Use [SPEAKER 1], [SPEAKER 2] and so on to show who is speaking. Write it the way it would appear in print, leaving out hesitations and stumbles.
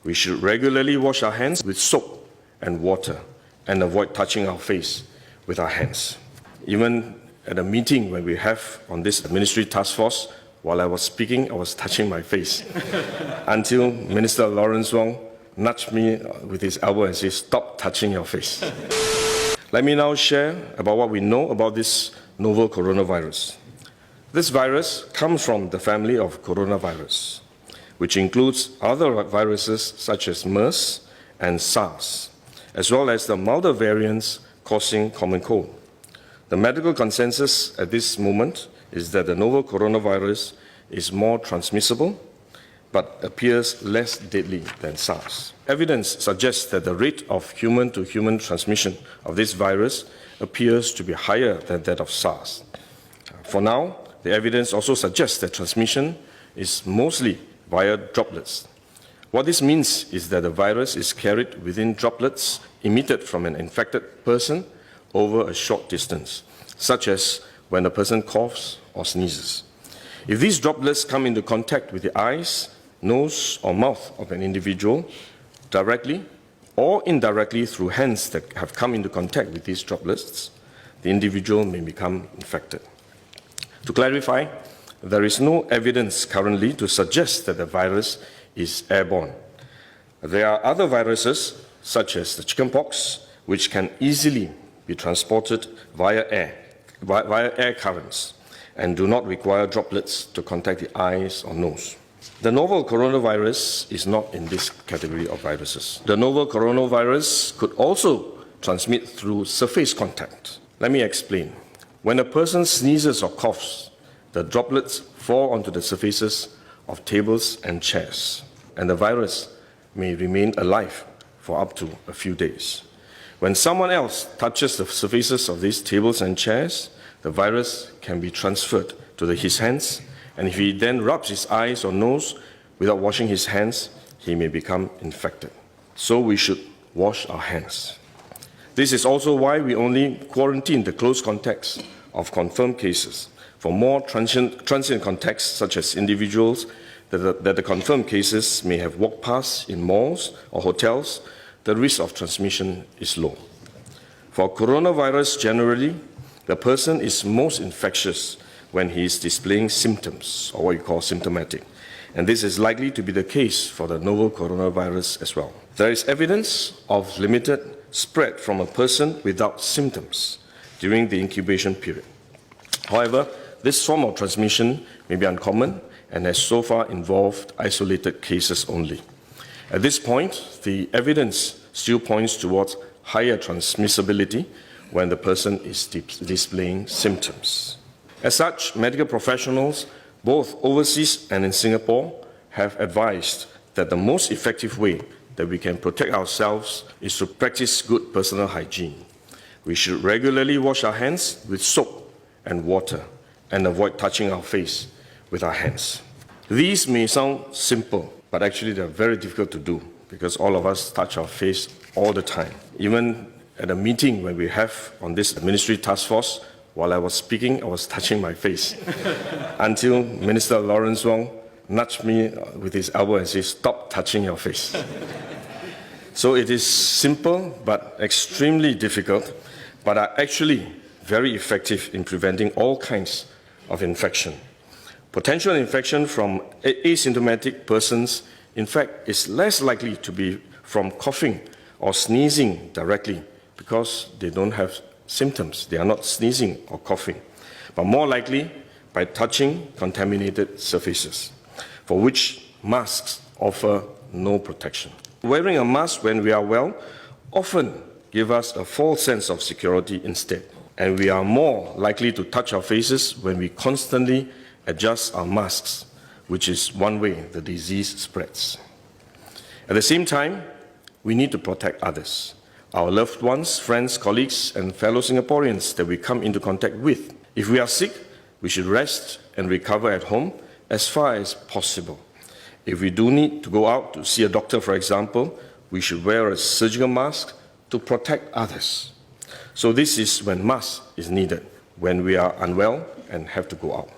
[SPEAKER 1] We should regularly wash our hands with soap and water and avoid touching our face with our hands. Even at a meeting when we have on this ministry task force, while I was speaking, I was touching my face until Minister Lawrence Wong nudged me with his elbow and said, "Stop touching your face." Let me now share about what we know about this novel coronavirus. This virus comes from the family of coronavirus, which includes other viruses such as MERS and SARS, as well as the milder variants causing common cold. The medical consensus at this moment is that the novel coronavirus is more transmissible but appears less deadly than SARS. Evidence suggests that the rate of human-to-human transmission of this virus appears to be higher than that of SARS. For now, the evidence also suggests that transmission is mostly via droplets. What this means is that the virus is carried within droplets emitted from an infected person over a short distance, such as when a person coughs or sneezes. If these droplets come into contact with the eyes, nose, or mouth of an individual, directly or indirectly through hands that have come into contact with these droplets, the individual may become infected. To clarify, there is no evidence currently to suggest that the virus is airborne. There are other viruses, such as the chickenpox, which can easily be transported via air currents and do not require droplets to contact the eyes or nose. The novel coronavirus is not in this category of viruses. The novel coronavirus could also transmit through surface contact. Let me explain. When a person sneezes or coughs, the droplets fall onto the surfaces of tables and chairs, and the virus may remain alive for up to a few days. When someone else touches the surfaces of these tables and chairs, the virus can be transferred to his hands, and if he then rubs his eyes or nose without washing his hands, he may become infected. So we should wash our hands. This is also why we only quarantine the close contacts of confirmed cases. For more transient contacts, such as individuals that the confirmed cases may have walked past in malls or hotels, the risk of transmission is low. For coronavirus generally, the person is most infectious when he is displaying symptoms, or what you call symptomatic. And this is likely to be the case for the novel coronavirus as well. There is evidence of limited spread from a person without symptoms during the incubation period. However, this form of transmission may be uncommon and has so far involved isolated cases only. At this point, the evidence still points towards higher transmissibility when the person is displaying symptoms. As such, medical professionals, both overseas and in Singapore, have advised that the most effective way that we can protect ourselves is to practice good personal hygiene. We should regularly wash our hands with soap and water and avoid touching our face with our hands. These may sound simple, but actually they're very difficult to do because all of us touch our face all the time. Even at a meeting when we have on this ministry task force, while I was speaking, I was touching my face until Minister Lawrence Wong nudged me with his elbow and said, "Stop touching your face." So it is simple but extremely difficult, but are actually very effective in preventing all kinds of infection. Potential infection from asymptomatic persons, in fact, is less likely to be from coughing or sneezing directly because they don't have symptoms. They are not sneezing or coughing, but more likely by touching contaminated surfaces, for which masks offer no protection. Wearing a mask when we are well often gives us a false sense of security instead, and we are more likely to touch our faces when we constantly adjust our masks, which is one way the disease spreads. At the same time, we need to protect others, our loved ones, friends, colleagues, and fellow Singaporeans that we come into contact with. If we are sick, we should rest and recover at home as far as possible. If we do need to go out to see a doctor, for example, we should wear a surgical mask to protect others. So this is when mask is needed, when we are unwell and have to go out.